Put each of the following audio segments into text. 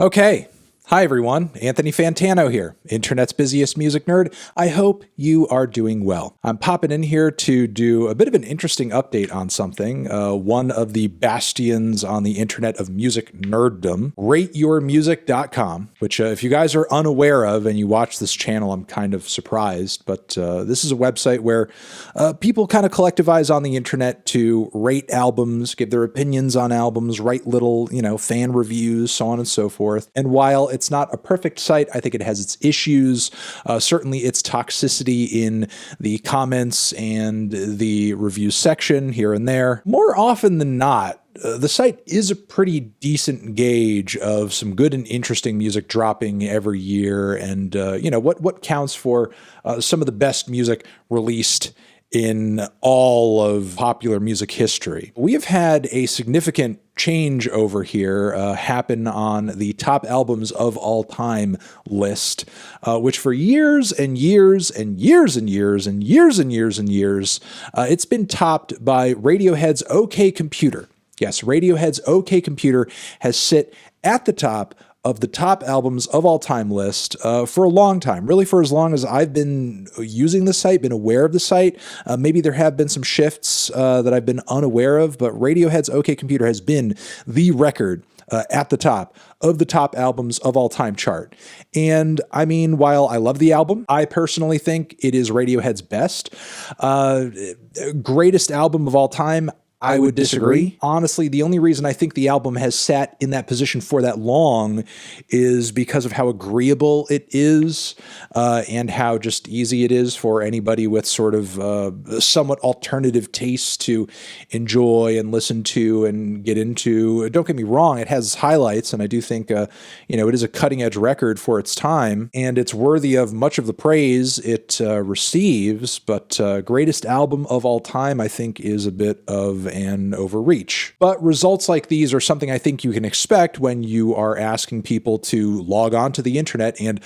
Okay. Hi, everyone. Anthony Fantano here, internet's busiest music nerd. I hope you are doing well. I'm popping in here to do a bit of an interesting update on something. One of the bastions on the internet of music nerddom, rateyourmusic.com, which if you guys are unaware of and you watch this channel, I'm kind of surprised. But this is a website where people kind of collectivize on the internet to rate albums, give their opinions on albums, write little, fan reviews, so on and so forth. And while it's not a perfect site, I think it has its issues, certainly its toxicity in the comments and the review section here and there. More often than not, the site is a pretty decent gauge of some good and interesting music dropping every year, and what counts for some of the best music released in all of popular music history. We have had a significant change over here happen on the top albums of all time list, which for years and years and years and years and years and years and years, it's been topped by Radiohead's OK Computer. Yes, Radiohead's OK Computer has sit at the top of the top albums of all time list for a long time, really for as long as I've been using the site, been aware of the site. Maybe there have been some shifts that I've been unaware of, but Radiohead's OK Computer has been the record at the top of the top albums of all time chart. And I mean, while I love the album, I personally think it is Radiohead's best, greatest album of all time. I would disagree. Honestly, the only reason I think the album has sat in that position for that long is because of how agreeable it is and how just easy it is for anybody with sort of somewhat alternative tastes to enjoy and listen to and get into. Don't get me wrong, it has highlights, and I do think it is a cutting-edge record for its time, and it's worthy of much of the praise it receives, but greatest album of all time, I think, is a bit of an overreach. But results like these are something I think you can expect when you are asking people to log on to the internet and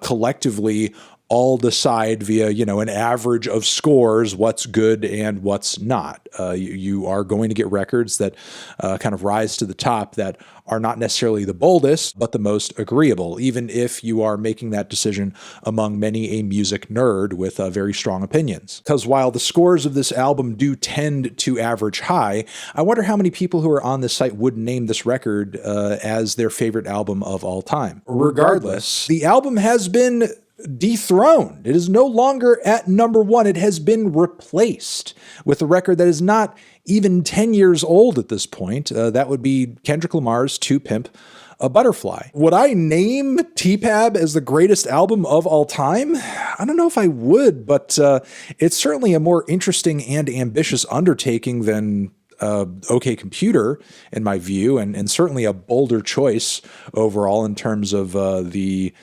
collectively all decide via, an average of scores what's good and what's not. You are going to get records that kind of rise to the top that are not necessarily the boldest, but the most agreeable, even if you are making that decision among many a music nerd with very strong opinions. Because while the scores of this album do tend to average high, I wonder how many people who are on this site would name this record as their favorite album of all time. Regardless, the album has been dethroned. It is no longer at number one. It has been replaced with a record that is not even 10 years old at this point. That would be Kendrick Lamar's To Pimp a Butterfly. Would I name TPAB as the greatest album of all time? I don't know if I would, but it's certainly a more interesting and ambitious undertaking than OK Computer, in my view, and certainly a bolder choice overall in terms of the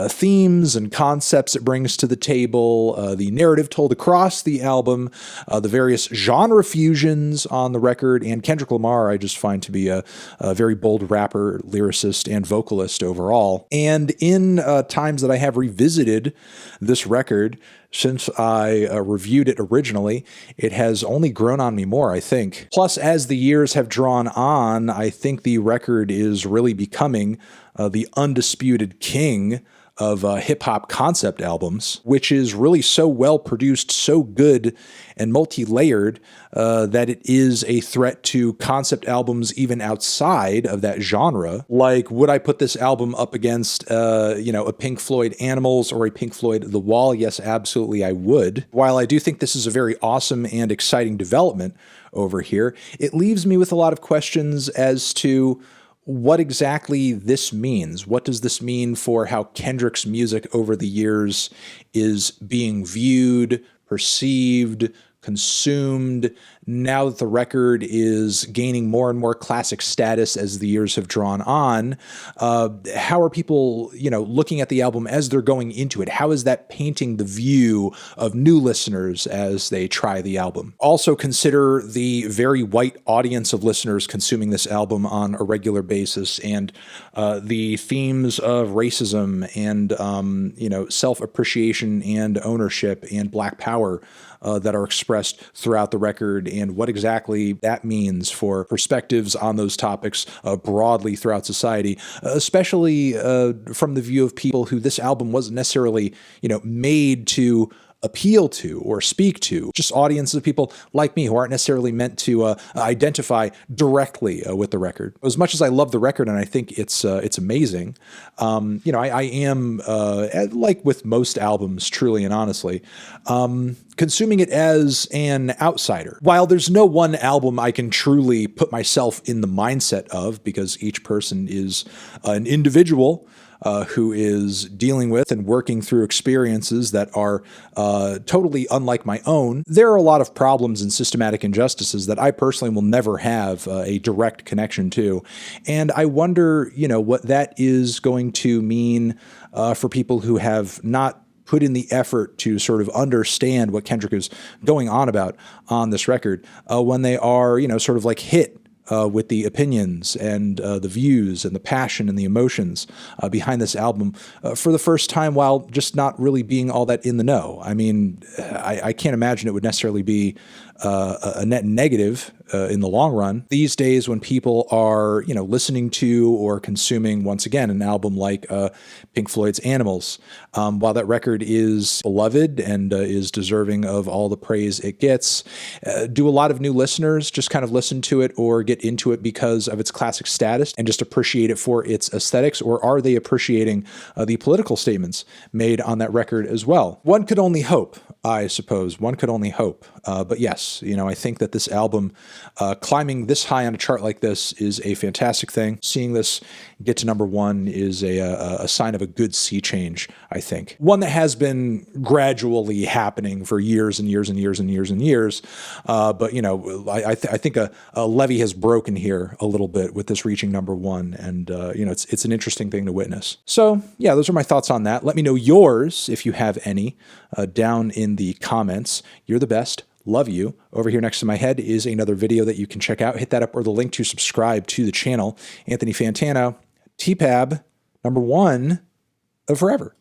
themes and concepts it brings to the table, the narrative told across the album, the various genre fusions on the record, and Kendrick Lamar I just find to be a very bold rapper, lyricist, and vocalist overall. And in times that I have revisited this record, since I reviewed it originally, it has only grown on me more, I think. Plus, as the years have drawn on, I think the record is really becoming the undisputed king of hip-hop concept albums, which is really so well-produced, so good, and multi-layered that it is a threat to concept albums even outside of that genre. Like, would I put this album up against, a Pink Floyd Animals or a Pink Floyd The Wall? Yes, absolutely I would. While I do think this is a very awesome and exciting development over here, it leaves me with a lot of questions as to what exactly this means. What does this mean for how Kendrick's music over the years is being viewed, perceived, consumed, now that the record is gaining more and more classic status as the years have drawn on? How are people, looking at the album as they're going into it? How is that painting the view of new listeners as they try the album? Also consider the very white audience of listeners consuming this album on a regular basis, and the themes of racism and, self-appreciation and ownership and Black power that are expressed throughout the record, and what exactly that means for perspectives on those topics broadly throughout society, especially from the view of people who this album wasn't necessarily, made to appeal to or speak to, just audiences of people like me who aren't necessarily meant to identify directly with the record. As much as I love the record and I think it's amazing, I am like with most albums, truly and honestly, consuming it as an outsider. While there's no one album I can truly put myself in the mindset of, because each person is an individual who is dealing with and working through experiences that are totally unlike my own, there are a lot of problems and systematic injustices that I personally will never have a direct connection to. And I wonder, what that is going to mean for people who have not put in the effort to sort of understand what Kendrick is going on about on this record when they are, sort of like hit with the opinions and the views and the passion and the emotions behind this album for the first time, while just not really being all that in the know. I mean, I can't imagine it would necessarily be a net negative in the long run. These days, when people are, listening to or consuming, once again, an album like Pink Floyd's Animals, while that record is beloved and is deserving of all the praise it gets, do a lot of new listeners just kind of listen to it or get into it because of its classic status and just appreciate it for its aesthetics, or are they appreciating the political statements made on that record as well? One could only hope, I suppose. One could only hope. But yes, I think that this album climbing this high on a chart like this is a fantastic thing. Seeing this get to number one is a sign of a good sea change, I think. One that has been gradually happening for years and years and years and years and years. But, I think a levee has broken here a little bit with this reaching number one. And, it's an interesting thing to witness. So, yeah, those are my thoughts on that. Let me know yours, if you have any, down in the comments. You're the best. Love you. Over here next to my head is another video that you can check out. Hit that up, or the link to subscribe to the channel. Anthony Fantano, TPAB, number one of forever.